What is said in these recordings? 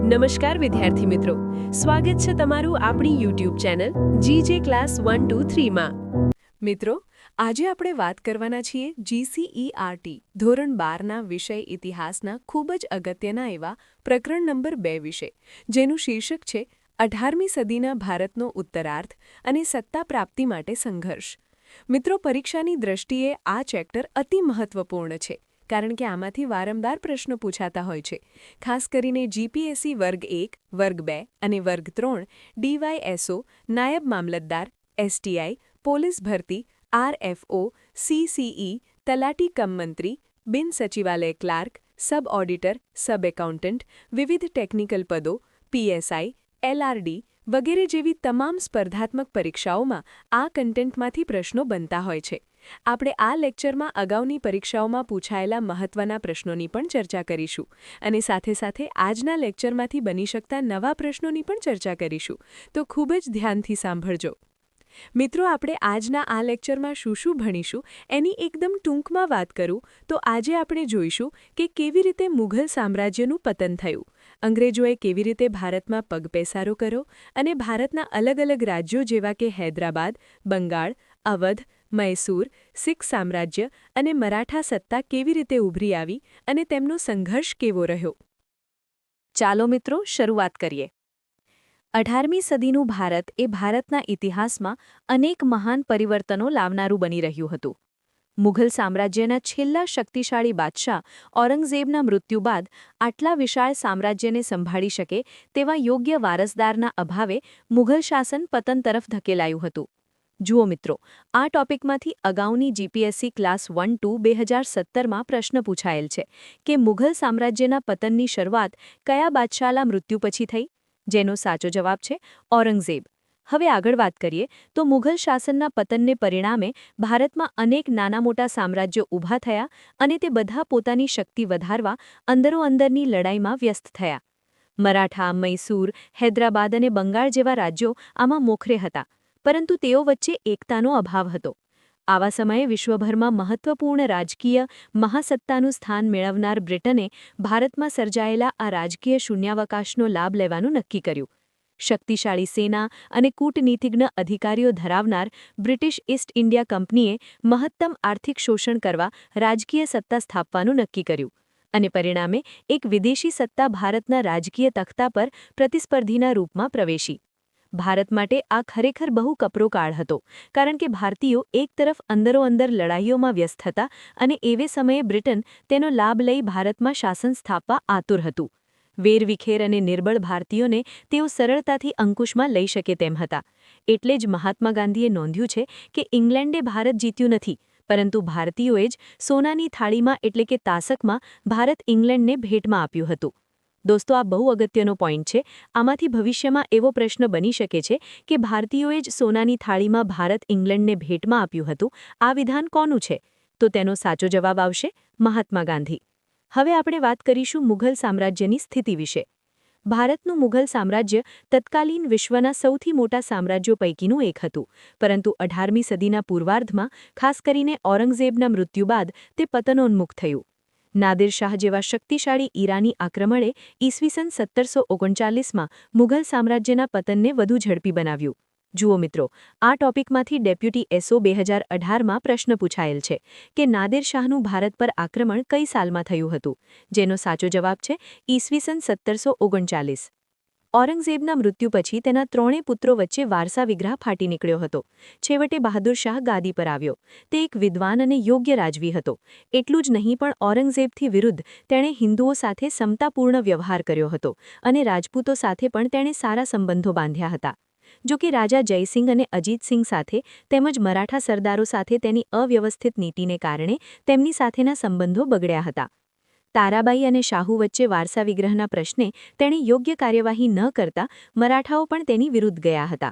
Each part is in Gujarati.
નમસ્કાર વિદ્યાર્થી મિત્રો, સ્વાગત છે તમારું આપણી યુટ્યુબ ચેનલ જીજે ક્લાસ 1 2 3 માં। મિત્રો, આજે આપણે વાત કરવાના છીએ જીસીઈઆરટી ધોરણ 12ના વિષય ઇતિહાસના ખૂબ જ અગત્યના એવા પ્રકરણ નંબર 2 વિશે, જેનું શીર્ષક છે 18મી સદીના ભારતનો ઉત્તરાર્ધ અને સત્તા પ્રાપ્તિ માટે સંઘર્ષ। મિત્રો, પરીક્ષાની દ્રષ્ટિએ આ ચેપ્ટર અતિ મહત્વપૂર્ણ છે, કારણ કે આમાંથી વારંવાર પ્રશ્નો પૂછાતા હોય છે। ખાસ કરીને જીપીએસસી વર્ગ 1, વર્ગ 2 અને વર્ગ 3, ડીવાયએસઓ, નાયબ મામલતદાર, એસટીઆઈ, પોલીસ ભરતી, આરએફઓ, સીસીઈ, તલાટી કમ મંત્રી, બિન સચિવાલય ક્લાર્ક, સબ ઓડિટર, સબ એકાઉન્ટન્ટ, વિવિધ ટેકનિકલ પદો, પીએસઆઈ, એલઆરડી વગેરે જેવી તમામ સ્પર્ધાત્મક પરીક્ષાઓમાં આ કન્ટેન્ટમાંથી પ્રશ્નો બનતા હોય છે। આપણે આ લેક્ચરમાં અગાઉની પરીક્ષાઓમાં પૂછાયેલા મહત્વના પ્રશ્નોની પણ ચર્ચા કરીશું અને સાથે સાથે આજના લેક્ચરમાંથી બની શકતા નવા પ્રશ્નોની પણ ચર્ચા કરીશું, તો ખૂબ જ ધ્યાનથી સાંભળજો। મિત્રો, આપણે આજના આ લેક્ચરમાં શું ભણીશું એની એકદમ ટૂંકમાં વાત કરું તો આજે આપણે જોઈશું કે કેવી રીતે મુઘલ સામ્રાજ્યનું પતન થયું, અંગ્રેજોએ કેવી રીતે ભારતમાં પગપેસારો કર્યો અને ભારતના અલગ અલગ રાજ્યો જેવા કે હૈદરાબાદ, બંગાળ, અવધ, મૈસૂર, શીખ સામ્રાજ્ય અને મરાઠા સત્તા કેવી રીતે ઉભરી આવી અને તેમનો સંઘર્ષ કેવો રહ્યો। ચાલો મિત્રો, શરૂઆત કરીએ। 18મી સદીનું ભારત એ ભારતના ઇતિહાસમાં અનેક મહાન પરિવર્તનો લાવનારું બની રહ્યું હતું। મુઘલ સામ્રાજ્યના છેલ્લા શક્તિશાળી બાદશાહ ઔરંગઝેબના મૃત્યુ બાદ આટલા વિશાળ સામ્રાજ્યને સંભાળી શકે તેવા યોગ્ય વારસદારના અભાવે મુઘલ શાસન પતન તરફ ધકેલાયું હતું। જુઓ મિત્રો, આ ટોપિકમાંથી અગાઉની જીપીએસસી ક્લાસ 1-2 2017માં પ્રશ્ન પૂછાયેલ છે કે મુઘલ સામ્રાજ્યના પતનની શરૂઆત કયા બાદશાહના મૃત્યુ પછી થઈ, જેનો સાચો જવાબ છે ઔરંગઝેબ। હવે આગળ વાત કરીએ તો મુઘલ શાસનના પતનને પરિણામે ભારતમાં અનેક નાના મોટા સામ્રાજ્યો ઊભા થયા અને તે બધા પોતાની શક્તિ વધારવા અંદરોઅંદરની લડાઈમાં વ્યસ્ત થયા। મરાઠા, મૈસૂર, હૈદરાબાદ અને બંગાળ જેવા રાજ્યો આમાં મોખરે હતા, પરંતુ તેઓ વચ્ચે એકતાનો અભાવ હતો। આવા સમયે વિશ્વભરમાં મહત્વપૂર્ણ રાજકીય મહાસત્તાનું સ્થાન મેળવનાર બ્રિટને ભારતમાં સર્જાયેલા આ રાજકીય શૂન્યાવકાશનો લાભ લેવાનું નક્કી કર્યું। શક્તિશાળી સેના અને કૂટનીતિજ્ઞ અધિકારીઓ ધરાવનાર બ્રિટિશ ઈસ્ટ ઇન્ડિયા કંપનીએ મહત્તમ આર્થિક શોષણ કરવા રાજકીય સત્તા સ્થાપવાનું નક્કી કર્યું અને પરિણામે એક વિદેશી સત્તા ભારતના રાજકીય તખ્તા પર પ્રતિસ્પર્ધીના રૂપમાં પ્રવેશી। ભારત માટે આ ખરેખર બહુ કપરો કાળ હતો, કારણ કે ભારતીયો એક તરફ અંદરોઅંદર લડાઈઓમાં વ્યસ્ત હતા અને એવે સમયે બ્રિટન તેનો લાભ લઈ ભારતમાં શાસન સ્થાપવા આતુર હતું। વેરવિખેર અને નિર્બળ ભારતીયોને તેઓ સરળતાથી અંકુશમાં લઈ શકે તેમ હતા। એટલે જ મહાત્મા ગાંધીએ નોંધ્યું છે કે ઇંગ્લેન્ડે ભારત જીત્યું નથી, પરંતુ ભારતીયોએ જ સોનાની થાળીમાં એટલે કે તાસકમાં ભારત ઇંગ્લેન્ડને ભેટમાં આપ્યું હતું। દોસ્તો, આ બહુ અગત્યનો પોઈન્ટ છે। આમાંથી ભવિષ્યમાં એવો પ્રશ્ન બની શકે છે કે ભારતીયોએ જ સોનાની થાળીમાં ભારત ઇંગ્લેન્ડને ભેટમાં આપ્યું હતું, આ વિધાન કોનું છે? તો તેનો સાચો જવાબ આવશે મહાત્મા ગાંધી। હવે આપણે વાત કરીશું મુઘલ સામ્રાજ્યની સ્થિતિ વિશે। ભારતનું મુઘલ સામ્રાજ્ય તત્કાલીન વિશ્વના સૌથી મોટા સામ્રાજ્યો પૈકીનું એક હતું, પરંતુ 18મી સદીના પૂર્વાર્ધમાં ખાસ કરીને ઔરંગઝેબના મૃત્યુ બાદ તે પતનોન્મુખ થયું। નાદિર શાહ જેવા શક્તિશાળી ઈરાની આક્રમણે ઈસવીસન 1739માં મુઘલ સામ્રાજ્યના પતનને વધુ ઝડપી બનાવ્યું। જુઓ મિત્રો, આ ટોપિકમાંથી ડેપ્યુટી એસઓ 2018માં પ્રશ્ન પૂછાયેલ છે કે નાદિર શાહનું ભારત પર આક્રમણ કઈ સાલમાં થયું હતું, જેનો સાચો જવાબ છે ઈસવીસન 1739। ઔરંગઝેબના મૃત્યુ પછી તેના ત્રણેય પુત્રો વચ્ચે વારસા વિગ્રહ ફાટી નીકળ્યો હતો। છેવટે બહાદુર શાહ ગાદી પર આવ્યો। તે એક વિદ્વાન અને યોગ્ય રાજવી હતો। એટલું જ નહીં, પણ ઔરંગઝેબથી વિરુદ્ધ તેણે હિન્દુઓ સાથે સમતાપૂર્ણ વ્યવહાર કર્યો હતો અને રાજપૂતો સાથે પણ તેણે સારા સંબંધો બાંધ્યા હતા। જો કે રાજા જયસિંહ અને અજીતસિંહ સાથે તેમજ મરાઠા સરદારો સાથે તેની અવ્યવસ્થિત નીતિને કારણે તેમની સાથેના સંબંધો બગડ્યા હતા। તારાબાઈ અને શાહુ વચ્ચે વારસા વિગ્રહના પ્રશ્ને તેણે યોગ્ય કાર્યવાહી ન કરતા મરાઠાઓ પણ તેની વિરુદ્ધ ગયા હતા।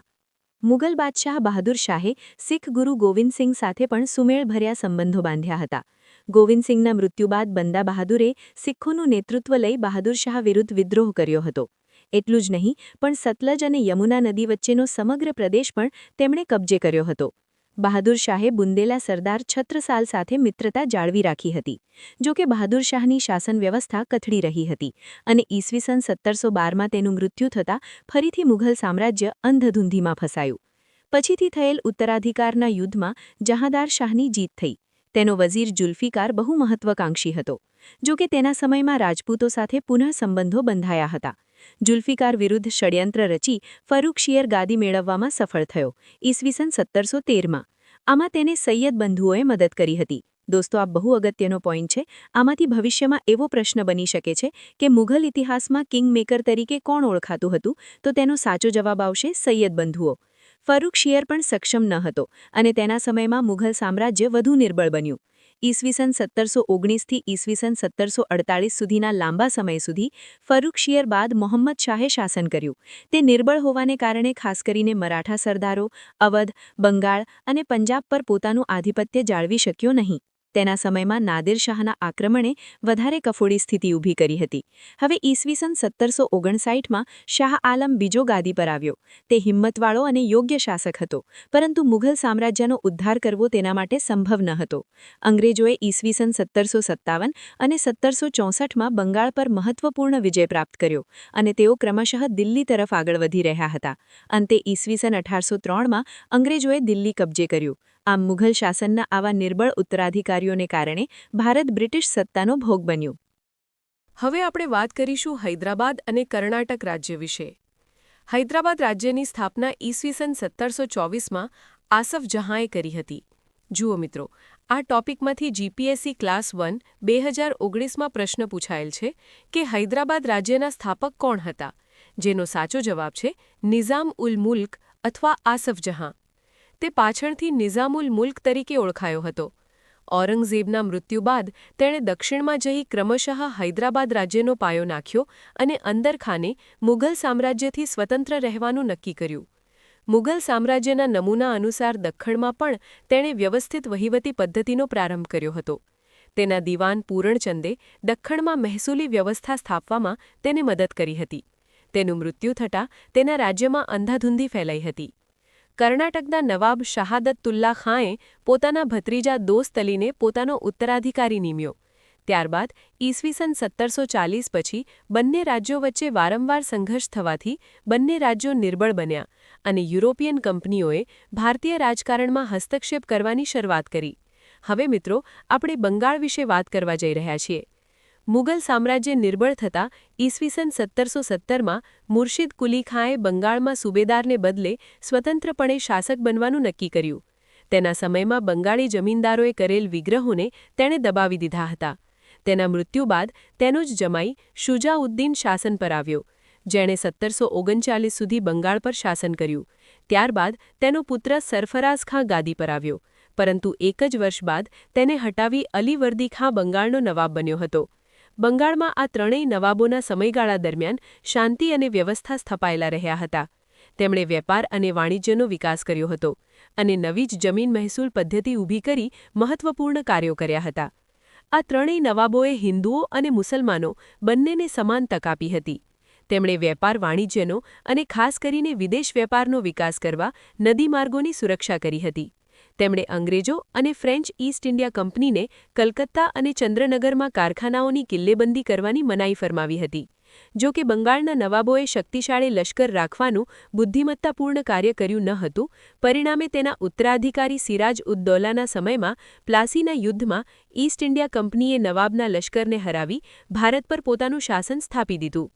મુઘલ બાદશાહ બહાદુર શાહે શીખ ગુરુ ગોવિંદસિંહ સાથે પણ સુમેળભર્યા સંબંધો બાંધ્યા હતા। ગોવિંદસિંહના મૃત્યુ બાદ બંદા બહાદુરે શીખોનું નેતૃત્વ લઈ બહાદુર શાહ વિરુદ્ધ વિદ્રોહ કર્યો હતો। એટલું જ નહીં, પણ સતલજ અને યમુના નદી વચ્ચેનો સમગ્ર પ્રદેશ પણ તેમણે કબજે કર્યો હતો। બહાદુર શાહે બુંદેલા સરદાર છત્રસાલ સાથે મિત્રતા જાળવી રાખી હતી. જો કે બહાદુર શાહની શાસન વ્યવસ્થા કથળી રહી હતી અને ઈસવીસન 1712માં તેનું મૃત્યુ થતાં ફરીથી મુઘલ સામ્રાજ્ય અંધધૂંધીમાં ફસાયું. પછીથી થયેલ ઉત્તરાધિકારના યુદ્ધમાં જહાંદાર શાહની જીત થઈ. તેનો વઝીર જુલ્ફિકાર બહુ મહત્વાકાંક્ષી હતો. જો કે તેના સમયમાં રાજપૂતો સાથે પુનઃ સંબંધો બંધાયા હતા. જુલ્ફિકાર વિરુદ્ધ ષડયંત્ર રચી ફરૂખશીર ગાદી મેળવવામાં સફળ થયો ઈસવીસન 1713માં. આમાં તેને સૈયદ બંધુઓએ મદદ કરી હતી. દોસ્તો, આ બહુ અગત્યનો પોઈન્ટ છે. આમાંથી ભવિષ્યમાં એવો પ્રશ્ન બની શકે છે કે મુઘલ ઇતિહાસમાં કિંગમેકર તરીકે કોણ ઓળખાતું હતું, તો તેનો સાચો જવાબ આવશે સૈયદ બંધુઓ. ફરૂખશીર પણ સક્ષમ ન હતો અને તેના સમયમાં મુઘલ સામ્રાજ્ય વધુ નિર્બળ બન્યું. ઈસવીસન 1719થી ઈસવીસન 1748 સુધીના લાંબા સમય સુધી ફરૂખશીર બાદ મોહમ્મદ શાહે શાસન કર્યું. તે નિર્બળ હોવાને કારણે ખાસ કરીને મરાઠા સરદારો, અવધ, બંગાળ અને પંજાબ પર પોતાનું આધિપત્ય જાળવી શક્યો નહીં. તેના સમયમાં નાદિર શાહના આક્રમણે વધારે કફોડી સ્થિતિ ઊભી કરી હતી. હવે ઈસવીસન 1759માં શાહ આલમ બીજો ગાદી પર આવ્યો. તે હિંમતવાળો અને યોગ્ય શાસક હતો, પરંતુ મુઘલ સામ્રાજ્યનો ઉદ્ધાર કરવો તેના માટે સંભવ ન હતો. અંગ્રેજોએ ઈસવીસન 1757 અને 1764માં બંગાળ પર મહત્વપૂર્ણ વિજય પ્રાપ્ત કર્યો અને તેઓ ક્રમશઃ દિલ્હી તરફ આગળ વધી રહ્યા હતા. અંતે ઈસવીસન 1803માં અંગ્રેજોએ દિલ્હી કબજે કર્યું. આમ મુઘલ શાસનના આવા નિર્બળ ઉત્તરાધિકારીઓને કારણે ભારત બ્રિટિશ સત્તાનો ભોગ બન્યું. હવે આપણે વાત કરીશું હૈદરાબાદ અને કર્ણાટક રાજ્ય વિશે. હૈદરાબાદ રાજ્યની સ્થાપના ઈસવીસન 1724માં આસફ જહાંએ કરી હતી. જુઓ મિત્રો, આ ટોપિકમાંથી જીપીએસસી ક્લાસ 1 2019માં પ્રશ્ન પૂછાયેલ છે કે હૈદરાબાદ રાજ્યના સ્થાપક કોણ હતા, જેનો સાચો જવાબ છે નિઝામ ઉલ મુલ્ક અથવા આસફ જહાં. તે પાછળથી નિઝામુલ મુલ્ક તરીકે ઓળખાયો હતો. ઔરંગઝેબના મૃત્યુ બાદ તેણે દક્ષિણમાં જઈ ક્રમશઃ હૈદરાબાદ રાજ્યનો પાયો નાખ્યો અને અંદરખાને મુઘલ સામ્રાજ્યથી સ્વતંત્ર રહેવાનું નક્કી કર્યું. મુઘલ સામ્રાજ્યના નમૂના અનુસાર દખ્ખણમાં પણ તેણે વ્યવસ્થિત વહીવટી પદ્ધતિનો પ્રારંભ કર્યો હતો. તેના દિવાન પૂરણચંદે દખ્ખણમાં મહેસૂલી વ્યવસ્થા સ્થાપવામાં તેને મદદ કરી હતી. તેનું મૃત્યુ થતાં તેના રાજ્યમાં અંધાધૂંધી ફેલાઈ હતી. કર્ણાટકના નવાબ શહાદતુલ્લા ખાંએ પોતાના ભત્રીજા દોસ્ત અલીને પોતાનો ઉત્તરાધિકારી નિમ્યો. ત્યારબાદ ઈસવીસન 1740 પછી બંને રાજ્યો વચ્ચે વારંવાર સંઘર્ષ થવાથી બંને રાજ્યો નિર્બળ બન્યા અને યુરોપિયન કંપનીઓએ ભારતીય રાજકારણમાં હસ્તક્ષેપ કરવાની શરૂઆત કરી. હવે મિત્રો, આપણે બંગાળ વિશે વાત કરવા જઈ રહ્યા છીએ. મુઘલ સામ્રાજ્ય નિર્બળ થતાં ઈસવીસન 1717માં મુર્શિદ કુલી ખાંએ બંગાળમાં સુબેદારને બદલે સ્વતંત્રપણે શાસક બનવાનું નક્કી કર્યું. તેના સમયમાં બંગાળી જમીનદારોએ કરેલ વિગ્રહોને તેણે દબાવી દીધા હતા. તેના મૃત્યુ બાદ તેનો જ જમાઈ શુજાઉદ્દીન શાસન પર આવ્યો, જેણે 1739 સુધી બંગાળ પર શાસન કર્યું. ત્યારબાદ તેનો પુત્ર સરફરાઝ ખાં ગાદી પર આવ્યો, પરંતુ એક જ વર્ષ બાદ તેને હટાવી અલીવર્દી ખાં બંગાળનો નવાબ બન્યો હતો. બંગાળમાં આ ત્રણેય નવાબોના સમયગાળા દરમિયાન શાંતિ અને વ્યવસ્થા સ્થપાયેલા રહ્યા હતા. તેમણે વેપાર અને વાણિજ્યનો વિકાસ કર્યો હતો અને નવી જ જમીન મહેસૂલ પદ્ધતિ ઊભી કરી મહત્વપૂર્ણ કાર્યો કર્યા હતા. આ ત્રણેય નવાબોએ હિન્દુઓ અને મુસલમાનો બંનેને સમાન તક આપી હતી. તેમણે વેપાર વાણિજ્યનો અને ખાસ કરીને વિદેશ વેપારનો વિકાસ કરવા નદી માર્ગોની સુરક્ષા કરી હતી. તેમણે અંગ્રેજો અને ફ્રેન્ચ ઈસ્ટ ઇન્ડિયા કંપનીને કલકત્તા અને ચંદ્રનગરમાં કારખાનાઓની કિલ્લેબંધી કરવાની મનાઈ ફરમાવી હતી. જો કે બંગાળના નવાબોએ શક્તિશાળી લશ્કર રાખવાનું બુદ્ધિમત્તાપૂર્ણ કાર્ય કર્યું ન હતું. પરિણામે તેના ઉત્તરાધિકારી સિરાજ ઉદ દૌલાના સમયમાં પ્લાસીના યુદ્ધમાં ઈસ્ટ ઇન્ડિયા કંપનીએ નવાબના લશ્કરને હરાવી ભારત પર પોતાનું શાસન સ્થાપી દીધું.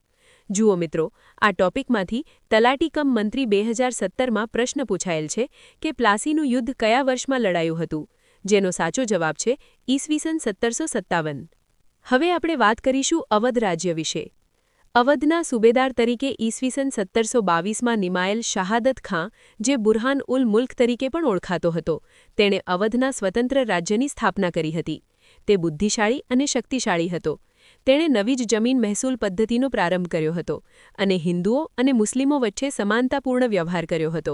જુઓ મિત્રો, આ ટોપિકમાંથી તલાટી કમ મંત્રી 2017માં પ્રશ્ન પૂછાયેલ છે કે પ્લાસીનું યુદ્ધ કયા વર્ષમાં લડાયું હતું, જેનો સાચો જવાબ છે ઈસવીસન 1757. હવે આપણે વાત કરીશું અવધ રાજ્ય વિશે. અવધના સુબેદાર તરીકે ઈસવીસન 1722માં નિમાયેલ શહાદત ખાં, જે બુરહાન ઉલ મુલ્ક તરીકે પણ ઓળખાતો હતો, તેણે અવધના સ્વતંત્ર રાજ્યની સ્થાપના કરી હતી. તે બુદ્ધિશાળી અને શક્તિશાળી હતો. તેણે નવી જ જમીન મહેસૂલ પદ્ધતિનો પ્રારંભ કર્યો હતો અને હિન્દુઓ અને મુસ્લિમો વચ્ચે સમાનતાપૂર્ણ વ્યવહાર કર્યો હતો.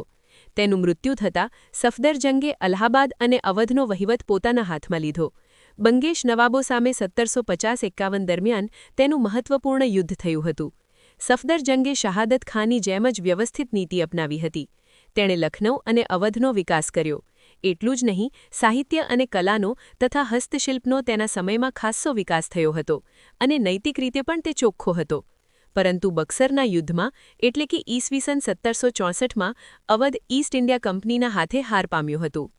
તેનું મૃત્યુ થતાં સફદરજંગે અલ્હાબાદ અને અવધનો વહીવટ પોતાના હાથમાં લીધો. બંગેશ નવાબો સામે 1750-51 દરમિયાન તેનું મહત્વપૂર્ણ યુદ્ધ થયું હતું. સફદરજંગે શહાદત ખાનની જેમ જ વ્યવસ્થિત નીતિ અપનાવી હતી. તેણે લખનૌ અને અવધનો વિકાસ કર્યો. એટલું જ નહીં, સાહિત્ય અને કલાનો તથા હસ્તશિલ્પનો તેના સમયમાં ખાસ્સો વિકાસ થયો હતો અને નૈતિક રીતે પણ તે ચોખ્ખો હતો. પરંતુ બક્સરના યુદ્ધમાં એટલે કે ઈસવીસન 1764માં અવધ ઈસ્ટ ઇન્ડિયા કંપનીના હાથે હાર પામ્યું હતું.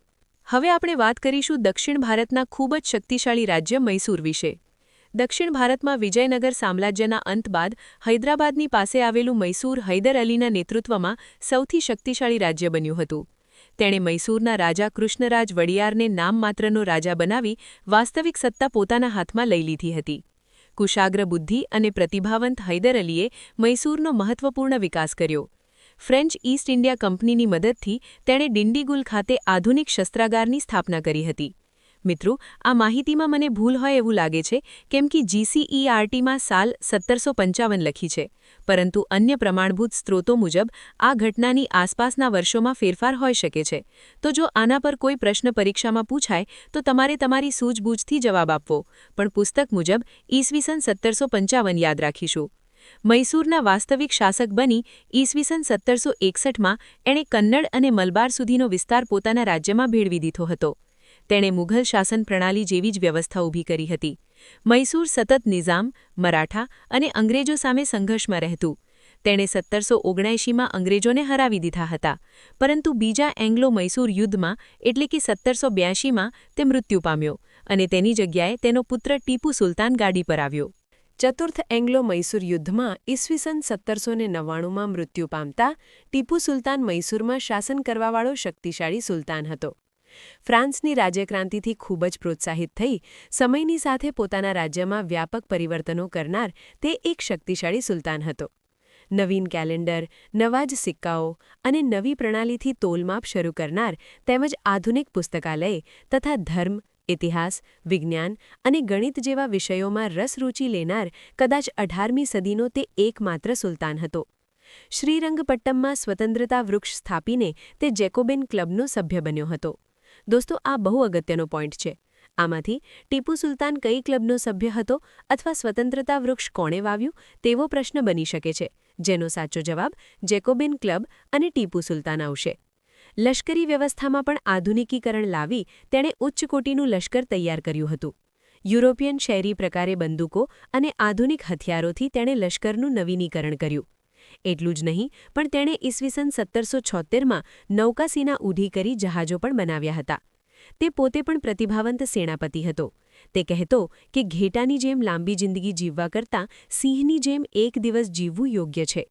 હવે આપણે વાત કરીશું દક્ષિણ ભારતના ખૂબ જ શક્તિશાળી રાજ્ય મૈસૂર વિશે. દક્ષિણ ભારતમાં વિજયનગર સામ્રાજ્યના અંત બાદ હૈદરાબાદની પાસે આવેલું મૈસૂર હૈદર અલીના નેતૃત્વમાં સૌથી શક્તિશાળી રાજ્ય બન્યું હતું. તેણે મૈસૂરના રાજા કૃષ્ણરાજ વડિયારને નામમાત્રનો રાજા બનાવી વાસ્તવિક સત્તા પોતાના હાથમાં લઈ લીધી હતી. કુશાગ્ર બુદ્ધિ અને પ્રતિભાવંત હૈદર અલીએ મૈસૂરનો મહત્વપૂર્ણ વિકાસ કર્યો. ફ્રેન્ચ ઈસ્ટ ઇન્ડિયા કંપનીની મદદથી તેણે ડિંડીગુલ ખાતે આધુનિક શસ્ત્રાગારની સ્થાપના કરી હતી. મિત્રો, આ માહિતીમાં મને ભૂલ હોય એવું લાગે છે કેમ કે GCERTમાં સાલ 1755 લખી છે, પરંતુ અન્ય પ્રમાણભૂત સ્ત્રોતો મુજબ આ ઘટનાની આસપાસના વર્ષોમાં ફેરફાર હોઈ શકે છે. તો જો આના પર કોઈ પ્રશ્ન પરીક્ષામાં પૂછાય તો તમારે તમારી સૂઝબૂછથી જવાબ આપવો, પણ પુસ્તક મુજબ ઈસવીસન 1755 યાદ રાખીશું. મૈસૂરના વાસ્તવિક શાસક બની ઈસવીસન 1761માં એણે કન્નડ અને મલબાર સુધીનો વિસ્તાર પોતાના રાજ્યમાં ભેળવી દીધો હતો. તેણે મુઘલ શાસન પ્રણાલી જેવી જ વ્યવસ્થા ઊભી કરી હતી. મૈસૂર સતત નિઝામ, મરાઠા અને અંગ્રેજો સામે સંઘર્ષમાં રહેતું. તેણે 1779માં અંગ્રેજોને હરાવી દીધા હતા, પરંતુ બીજા એંગ્લો-મૈસૂર યુદ્ધમાં એટલે કે 1782માં તે મૃત્યુ પામ્યો અને તેની જગ્યાએ તેનો પુત્ર ટીપુ સુલતાન ગાદી પર આવ્યો. ચતુર્થ એંગ્લો-મૈસૂર યુદ્ધમાં ઈસવીસન 1799માં મૃત્યુ પામતા ટીપુ સુલતાન મૈસૂરમાં શાસન કરવાવાળો શક્તિશાળી સુલતાન હતો. ફ્રાન્સની રાજ્યક્રાંતિથી ખૂબ જ પ્રોત્સાહિત થઈ સમયની સાથે પોતાના રાજ્યમાં વ્યાપક પરિવર્તનો કરનાર તે એક શક્તિશાળી સુલતાન હતો. નવીન કેલેન્ડર, નવા જ સિક્કાઓ અને નવી પ્રણાલીથી તોલમાપ શરૂ કરનાર તેમજ આધુનિક પુસ્તકાલય તથા ધર્મ, ઇતિહાસ, વિજ્ઞાન અને ગણિત જેવા વિષયોમાં રસરૂચિ લેનાર કદાચ 18મી સદીનો તે એકમાત્ર સુલતાન હતો. શ્રીરંગપટ્ટમમાં સ્વતંત્રતા વૃક્ષ સ્થાપીને તે જેકોબિન ક્લબનો સભ્ય બન્યો હતો. દોસ્તો, આ બહુ અગત્યનો પોઈન્ટ છે. આમાંથી ટીપુ સુલતાન કઈ ક્લબનો સભ્ય હતો અથવા સ્વતંત્રતા વૃક્ષ કોણે વાવ્યું તેવો પ્રશ્ન બની શકે છે, જેનો સાચો જવાબ જેકોબિન ક્લબ અને ટીપુ સુલતાન આવશે. લશ્કરી વ્યવસ્થામાં પણ આધુનિકીકરણ લાવી તેણે ઉચ્ચ કોટીનું લશ્કર તૈયાર કર્યું હતું. યુરોપિયન શૈલી પ્રકારે બંદૂકો અને આધુનિક હથિયારોથી તેણે લશ્કરનું નવીનીકરણ કર્યું. એટલું જ નહીં, પણ તેણે ઈસવીસન 1776માં નૌકાસીના ઊભી કરી જહાજો પણ બનાવ્યા હતા. તે પોતે પણ પ્રતિભાવંત સેનાપતિ હતો. તે કહેતો કે ઘેટાની જેમ લાંબી જિંદગી જીવવા કરતાં સિંહની જેમ એક દિવસ જીવવું યોગ્ય છે.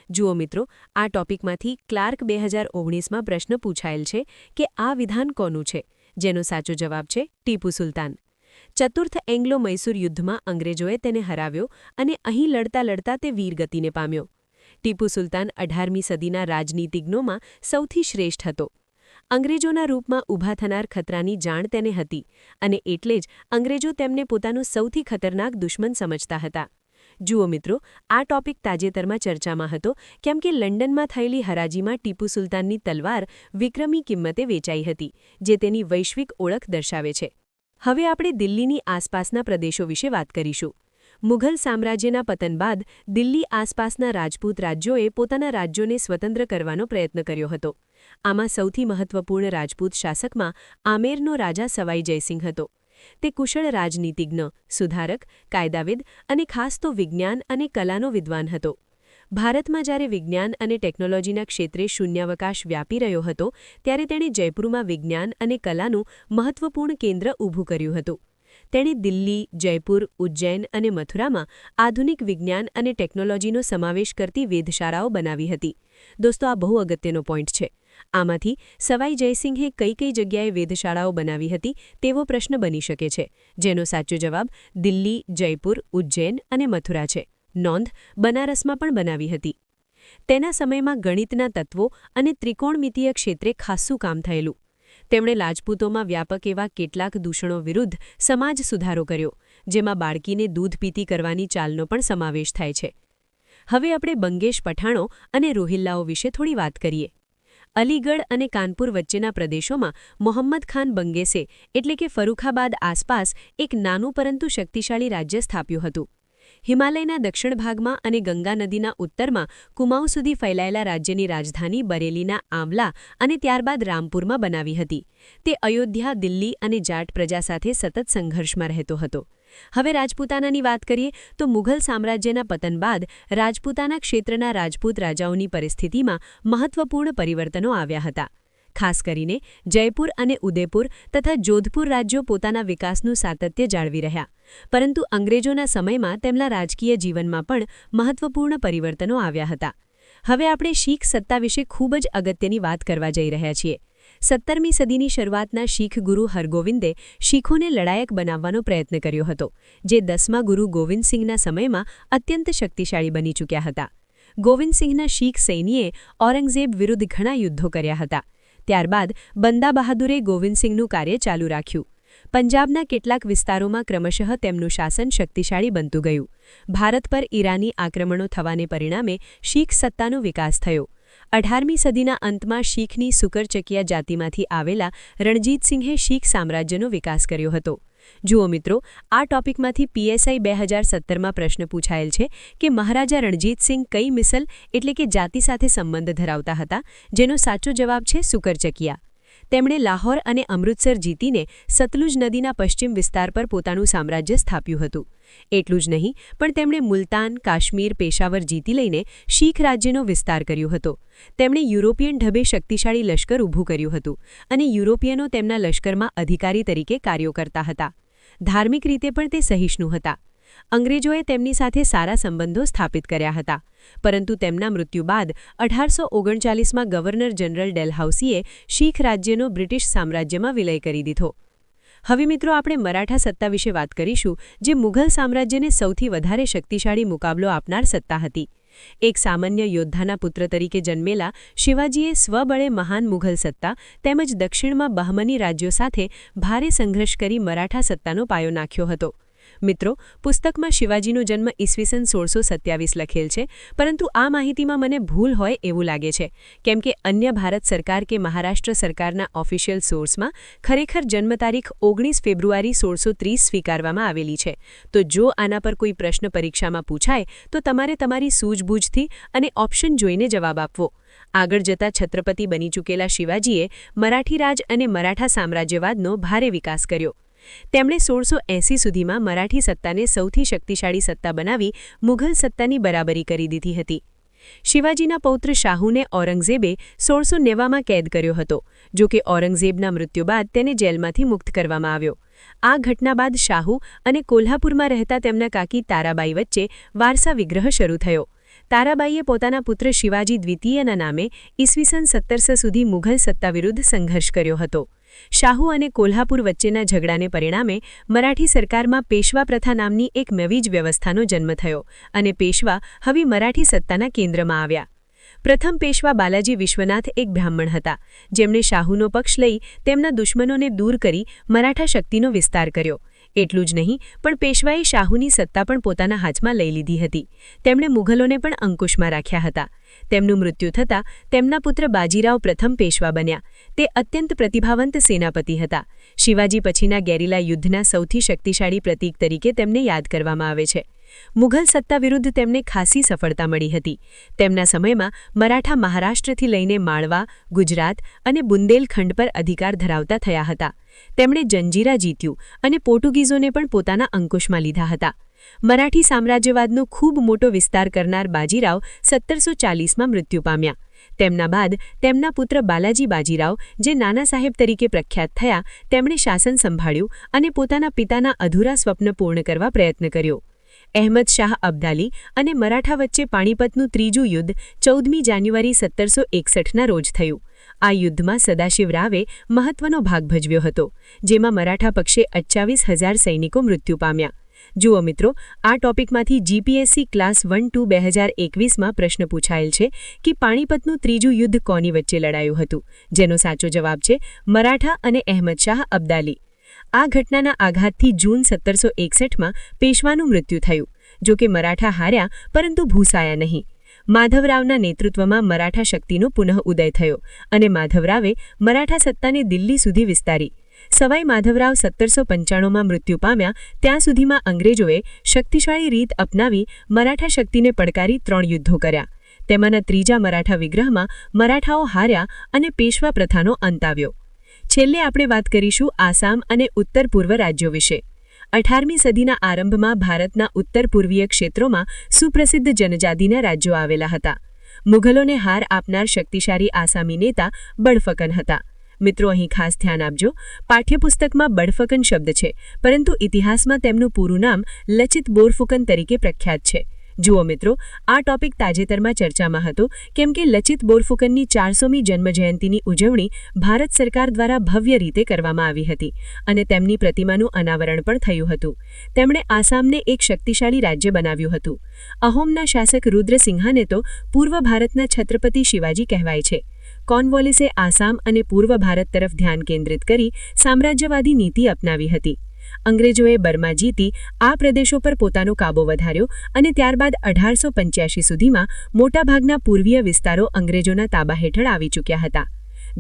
જુઓ મિત્રો, આ ટોપિકમાંથી ક્લાર્ક 2019માં પ્રશ્ન પૂછાયેલ છે કે આ વિધાન કોનું છે, જેનો સાચો જવાબ છે ટીપુ સુલતાન. ચતુર્થ એંગ્લો-મૈસૂર યુદ્ધમાં અંગ્રેજોએ તેને હરાવ્યો અને અહીં લડતા લડતા તે વીરગતિને પામ્યો. ટીપુ સુલતાન 18મી સદીના રાજનીતિજ્ઞોમાં સૌથી શ્રેષ્ઠ હતો. અંગ્રેજોના રૂપમાં ઊભા થનાર ખતરાની જાણ તેને હતી અને એટલે જ અંગ્રેજો તેમને પોતાનું સૌથી ખતરનાક દુશ્મન સમજતા હતા. જુઓ મિત્રો, આ ટોપિક તાજેતરમાં ચર્ચામાં હતો કેમ કે લંડનમાં થયેલી હરાજીમાં ટીપુ સુલતાનની તલવાર વિક્રમી કિંમતે વેચાઈ હતી, જે તેની વૈશ્વિક ઓળખ દર્શાવે છે. હવે આપણે દિલ્હીની આસપાસના પ્રદેશો વિશે વાત કરીશું. મુઘલ સામ્રાજ્યના પતન બાદ દિલ્હી આસપાસના રાજપૂત રાજ્યોએ પોતાના રાજ્યોને સ્વતંત્ર કરવાનો પ્રયત્ન કર્યો હતો. આમાં સૌથી મહત્વપૂર્ણ રાજપૂત શાસકમાં આમેરનો રાજા સવાઈ જયસિંહ હતો. તે કુશળ રાજનીતિજ્ઞ, સુધારક, કાયદાવિદ અને ખાસ તો વિજ્ઞાન અને કલાનો વિદ્વાન હતો. ભારતમાં જ્યારે વિજ્ઞાન અને ટેકનોલોજીના ક્ષેત્રે શૂન્યાવકાશ વ્યાપી રહ્યો હતો, ત્યારે તેણે જયપુરમાં વિજ્ઞાન અને કલાનું મહત્વપૂર્ણ કેન્દ્ર ઊભું કર્યું હતું. તેણે દિલ્હી, જયપુર, ઉજ્જૈન અને મથુરામાં આધુનિક વિજ્ઞાન અને ટેકનોલોજીનો સમાવેશ કરતી વેધશાળાઓ બનાવી હતી. દોસ્તો, આ બહુ અગત્યનો પોઈન્ટ છે. આમાંથી સવાઈ જયસિંહે કઈ કઈ જગ્યાએ વેધશાળાઓ બનાવી હતી તેવો પ્રશ્ન બની શકે છે, જેનો સાચો જવાબ દિલ્હી, જયપુર, ઉજ્જૈન અને મથુરા છે. નોંધ: બનારસમાં પણ બનાવી હતી. તેના સમયમાં ગણિતના તત્વો અને ત્રિકોણમિતીય ક્ષેત્રે ખાસ્સું કામ થયેલું. તેમણે રાજપૂતોમાં વ્યાપક એવા કેટલાક દૂષણો વિરુદ્ધ સમાજ સુધારો કર્યો, જેમાં બાળકીને દૂધ પીતી કરવાની ચાલનો પણ સમાવેશ થાય છે. હવે આપણે બંગેશ પઠાણો અને રોહિલ્લાઓ વિશે થોડી વાત કરીએ. અલીગઢ અને કાનપુર વચ્ચેના પ્રદેશોમાં મોહમ્મદ ખાન બંગેસે એટલે કે ફરુખાબાદ આસપાસ એક નાનું પરંતુ શક્તિશાળી રાજ્ય સ્થાપ્યું હતું. હિમાલયના દક્ષિણ ભાગમાં અને ગંગા નદીના ઉત્તરમાં કુમાઉં સુધી ફેલાયેલા રાજ્યની રાજધાની બરેલીના આંવલા અને ત્યારબાદ રામપુરમાં બનાવી હતી. તે અયોધ્યા, દિલ્હી અને જાટ પ્રજા સાથે સતત સંઘર્ષમાં રહેતો હતો. હવે રાજપૂતાનાની વાત કરીએ તો મુઘલ સામ્રાજ્યના પતન બાદ રાજપૂતાના ક્ષેત્રના રાજપૂત રાજાઓની પરિસ્થિતિમાં મહત્વપૂર્ણ પરિવર્તનો આવ્યા હતા. ખાસ કરીને જયપુર અને ઉદયપુર તથા જોધપુર રાજ્યો પોતાના વિકાસનું સાતત્ય જાળવી રહ્યા, પરંતુ અંગ્રેજોના સમયમાં તેમના રાજકીય જીવનમાં પણ મહત્વપૂર્ણ પરિવર્તનો આવ્યા હતા. હવે આપણે શીખ સત્તા વિશે ખૂબ જ અગત્યની વાત કરવા જઈ રહ્યા છીએ. 17મી સદીની શરૂઆતના શીખ ગુરુ હરગોવિંદે શીખોને લડાયક બનાવવાનો પ્રયત્ન કર્યો હતો, જે 10મા ગુરુ ગોવિંદસિંહના સમયમાં અત્યંત શક્તિશાળી બની ચૂક્યા હતા. ગોવિંદસિંહના શીખ સૈન્યએ ઔરંગઝેબ વિરુદ્ધ ઘણા યુદ્ધો કર્યા હતા. ત્યારબાદ બંદા બહાદુરે ગોવિંદસિંહનું કાર્ય ચાલુ રાખ્યું. પંજાબના કેટલાક વિસ્તારોમાં ક્રમશઃ તેમનું શાસન શક્તિશાળી બનતું ગયું. ભારત પર ઈરાની આક્રમણો થવાને પરિણામે શીખ સત્તાનો વિકાસ થયો. 18મી સદીના અંતમાં શીખની સુકરચકિયા જાતિમાંથી આવેલા રણજીતસિંહે શીખ સામ્રાજ્યનો વિકાસ કર્યો હતો. જુઓ મિત્રો, આ ટોપિકમાંથી PSI 2017માં પ્રશ્ન પૂછાયેલ છે કે મહારાજા રણજીતસિંહ કઈ મિસલ એટલે કે જાતિ સાથે સંબંધ ધરાવતા હતા, જેનો સાચો જવાબ છે સુકરચકિયા. તેમણે લાહોર અને અમૃતસર જીતીને સતલુજ નદીના પશ્ચિમ વિસ્તાર પર પોતાનું સામ્રાજ્ય સ્થાપ્યું હતું. એટલું જ નહીં, પણ તેમણે મુલતાન, કાશ્મીર, પેશાવર જીતી લઈને શીખ રાજ્યનો વિસ્તાર કર્યો હતો. તેમણે યુરોપિયન ઢબે શક્તિશાળી લશ્કર ઊભું કર્યું હતું અને યુરોપિયનો તેમના લશ્કરમાં અધિકારી તરીકે કાર્યો કરતા હતા. ધાર્મિક રીતે પણ તે સહિષ્ણુ હતા. અંગ્રેજોએ તેમની સાથે સારા સંબંધો સ્થાપિત કર્યા હતા, પરંતુ તેમના મૃત્યુ બાદ 1839માં ગવર્નર જનરલ ડેલહાઉસીએ શીખ રાજ્યનો બ્રિટિશ સામ્રાજ્યમાં વિલય કરી દીધો. હવે મિત્રો, આપણે મરાઠા સત્તા વિશે વાત કરીશું, જે મુઘલ સામ્રાજ્યને સૌથી વધારે શક્તિશાળી મુકાબલો આપનાર સત્તા હતી. એક સામાન્ય યોદ્ધાના પુત્ર તરીકે જન્મેલા શિવાજીએ સ્વબળે મહાન મુઘલ સત્તા તેમજ દક્ષિણમાં બહમની રાજ્યો સાથે ભારે સંઘર્ષ કરી મરાઠા સત્તાનો પાયો નાખ્યો હતો. મિત્રો, પુસ્તકમાં શિવાજીનો જન્મ ઈસવીસન 1627 લખેલ છે, પરંતુ આ માહિતીમાં મને ભૂલ હોય એવું લાગે છે, કેમ કે અન્ય ભારત સરકાર કે મહારાષ્ટ્ર સરકારના ઓફિશિયલ સોર્સમાં ખરેખર જન્મ તારીખ 19 ફેબ્રુઆરી 1630 સ્વીકારવામાં આવેલી છે. તો જો આના પર કોઈ પ્રશ્ન પરીક્ષામાં પૂછાય તો તમારે તમારી સૂઝબૂઝથી અને ઓપ્શન જોઈને જવાબ આપવો. આગળ જતા છત્રપતિ બની ચૂકેલા શિવાજીએ મરાઠી રાજ અને મરાઠા સામ્રાજ્યવાદનો ભારે વિકાસ કર્યો. તેમણે 1680 સુધીમાં મરાઠી સત્તાને સૌથી શક્તિશાળી સત્તા બનાવી મુઘલ સત્તાની બરાબરી કરી દીધી હતી. શિવાજીના પૌત્ર શાહુને ઔરંગઝેબે 1690માં કેદ કર્યો હતો, જો કે ઔરંગઝેબના મૃત્યુ બાદ તેને જેલમાંથી મુક્ત કરવામાં આવ્યો. આ ઘટના બાદ શાહુ અને કોલ્હાપુરમાં રહેતા તેમના કાકી તારાબાઈ વચ્ચે વારસા વિગ્રહ શરૂ થયો. તારાબાઈએ પોતાના પુત્ર શિવાજી દ્વિતીયના નામે ઈસવીસન 1700 સુધી મુઘલ સત્તા વિરુદ્ધ સંઘર્ષ કર્યો હતો. શાહુ અને કોલ્હાપુર વચ્ચેના ઝઘડાને પરિણામે મરાઠી સરકારમાં પેશવા પ્રથા નામની એક નવી જ વ્યવસ્થાનો જન્મ થયો અને પેશવા હવે મરાઠી સત્તાના કેન્દ્રમાં આવ્યા. પ્રથમ પેશવા બાલાજી વિશ્વનાથ એક બ્રાહ્મણ હતા, જેમણે શાહુનો પક્ષ લઈ તેમના દુશ્મનોને દૂર કરી મરાઠા શક્તિનો વિસ્તાર કર્યો. એટલું જ નહીં, પણ પેશવાએ શાહુની સત્તા પણ પોતાના હાથમાં લઈ લીધી હતી. તેમણે મુઘલોને પણ અંકુશમાં રાખ્યા હતા. તેમનું મૃત્યુ થતાં તેમના પુત્ર બાજીરાવ પ્રથમ પેશવા બન્યા. તે અત્યંત પ્રતિભાવંત સેનાપતિ હતા. શિવાજી પછીના ગેરિલા યુદ્ધના સૌથી શક્તિશાળી પ્રતીક તરીકે તેમને યાદ કરવામાં આવે છે. મુઘલ સત્તા વિરુદ્ધ તેમને ખાસી સફળતા મળી હતી. તેમના સમયમાં મરાઠા મહારાષ્ટ્રથી લઈને માળવા, ગુજરાત અને બુંદેલખંડ પર અધિકાર ધરાવતા થયા હતા. તેમણે જંજીરા જીત્યું અને પોર્ટુગીઝોને પણ પોતાના અંકુશમાં લીધા હતા. મરાઠી સામ્રાજ્યવાદનો ખૂબ મોટો વિસ્તાર કરનાર બાજીરાવ 1740માં મૃત્યુ પામ્યા. તેમના બાદ તેમના પુત્ર બાલાજી બાજીરાવ, જે નાના સાહેબ તરીકે પ્રખ્યાત થયા, તેમણે શાસન સંભાળ્યું અને પોતાના પિતાના અધૂરા સ્વપ્ન પૂર્ણ કરવા પ્રયત્ન કર્યો. અહેમદ શાહ અબ્દાલી અને મરાઠા વચ્ચે પાણીપતનું ત્રીજું યુદ્ધ 14મી જાન્યુઆરી 1761ના રોજ થયું. આ યુદ્ધમાં સદાશિવ રાવે મહત્વનો ભાગ ભજવ્યો હતો, જેમાં મરાઠા પક્ષે 28,000 સૈનિકો મૃત્યુ પામ્યા. જુઓ મિત્રો, આ ટોપિકમાંથી જીપીએસસી ક્લાસ 1-2 2021માં પ્રશ્ન પૂછાયેલ છે કે પાણીપતનું ત્રીજું યુદ્ધ કોની વચ્ચે લડાયું હતું, જેનો સાચો જવાબ છે મરાઠા અને અહેમદ શાહ અબ્દાલી. આ ઘટનાના આઘાતથી જૂન 1761માં પેશવાનું મૃત્યુ થયું. જો કે મરાઠા હાર્યા, પરંતુ ભૂસાયા નહીં. માધવરાવના નેતૃત્વમાં મરાઠા શક્તિનો પુનઃ ઉદય થયો અને માધવરાવે મરાઠા સત્તાને દિલ્હી સુધી વિસ્તારી. સવાઈ માધવરાવ 1795માં મૃત્યુ પામ્યા ત્યાં સુધીમાં અંગ્રેજોએ શક્તિશાળી રીત અપનાવી મરાઠા શક્તિને પડકારી 3 યુદ્ધો કર્યા. તેમાંના ત્રીજા મરાઠા વિગ્રહમાં મરાઠાઓ હાર્યા અને પેશવા પ્રથાનો અંત આવ્યો. છેલ્લે આપણે વાત કરીશું આસામ અને ઉત્તર પૂર્વ રાજ્યો વિશે. 18મી સદીના આરંભમાં ભારતના ઉત્તર પૂર્વીય ક્ષેત્રોમાં સુપ્રસિદ્ધ જનજાતિના રાજ્યો આવેલા હતા. મુઘલોને હાર આપનાર શક્તિશાળી આસામી નેતા બડફકન હતા. મિત્રો, અહીં ખાસ ધ્યાન આપજો, પાઠ્યપુસ્તકમાં બડફકન શબ્દ છે, પરંતુ ઇતિહાસમાં તેમનું પૂરું નામ લચિત બોરફુકન તરીકે પ્રખ્યાત છે. જુઓ મિત્રો, આ ટોપિક તાજેતરમાં ચર્ચામાં હતો કેમ કે લચિત બોરફુકનની 400મી જન્મજયંતિની ઉજવણી ભારત સરકાર દ્વારા ભવ્ય રીતે કરવામાં આવી હતી અને તેમની પ્રતિમાનું અનાવરણ પણ થયું હતું. તેમણે આસામને એક શક્તિશાળી રાજ્ય બનાવ્યું હતું. અહોમના શાસક રુદ્રસિંહાને તો પૂર્વ ભારતના છત્રપતિ શિવાજી કહેવાય છે. કોર્નવોલિસે આસામ અને પૂર્વ ભારત તરફ ધ્યાન કેન્દ્રિત કરી સામ્રાજ્યવાદી નીતિ અપનાવી હતી. અંગ્રેજોએ બર્મા જીતી આ પ્રદેશો પર પોતાનો કાબો વધાર્યો અને ત્યારબાદ 1885 સુધીમાં મોટાભાગના પૂર્વીય વિસ્તારો અંગ્રેજોના તાબા હેઠળ આવી ચૂક્યા હતા.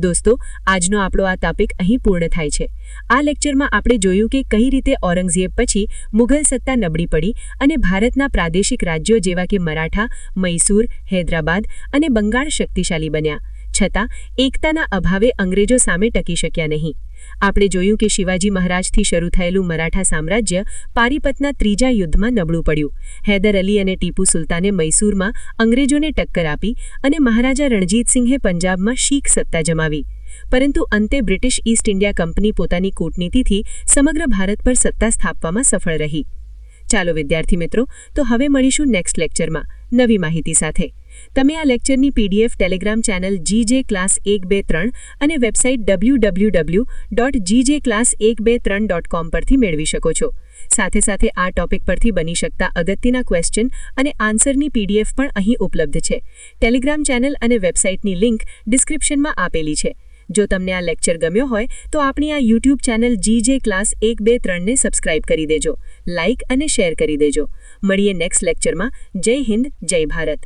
દોસ્તો, આજનો આપણો આ ટોપિક અહીં પૂર્ણ થાય છે. આ લેક્ચરમાં આપણે જોયું કે કઈ રીતે ઔરંગઝેબ પછી મુઘલ સત્તા નબળી પડી અને ભારતના પ્રાદેશિક રાજ્યો જેવા કે મરાઠા, મૈસૂર, હૈદરાબાદ અને બંગાળ શક્તિશાળી બન્યા. છતાં એકતાના અભાવે અંગ્રેજો સામે ટકી શક્યા નહીં. આપણે જોયું કે શિવાજી મહારાજથી શરૂ થયેલું મરાઠા સામ્રાજ્ય પારીપતના ત્રીજા યુદ્ધમાં નબળું પડ્યું. હૈદર અલી અને ટીપુ સુલતાને મૈસૂરમાં અંગ્રેજોને ટક્કર આપી અને મહારાજા રણજીતસિંહે પંજાબમાં શીખ સત્તા જમાવી. પરંતુ અંતે બ્રિટિશ ઈસ્ટ ઇન્ડિયા કંપની પોતાની કૂટનીતિથી સમગ્ર ભારત પર સત્તા સ્થાપવામાં સફળ રહી. ચાલો વિદ્યાર્થી મિત્રો, તો હવે મળીશું નેક્સ્ટ લેક્ચરમાં નવી માહિતી સાથે. તમે આ લેક્ચરની PDF Telegram channel GJ class 123 અને વેબસાઇટ www.gjclass123.com પરથી મેળવી શકો છો. સાથે સાથે આ ટોપિક પરથી બની શકતા અગત્યના ક્વેશ્ચન અને આન્સરની PDF પણ અહીં ઉપલબ્ધ છે. ટેલિગ્રામ ચેનલ અને વેબસાઇટની લિંક ડિસ્ક્રિપ્શનમાં આપેલી છે. જો તમને આ લેક્ચર ગમ્યો હોય તો આપણી આ YouTube ચેનલ GJ ક્લાસ 123ને સબસ્ક્રાઇબ કરી દેજો, લાઇક અને શેર કરી દેજો. મળીએ નેક્સ્ટ લેક્ચરમાં. જય હિન્દ, જય ભારત.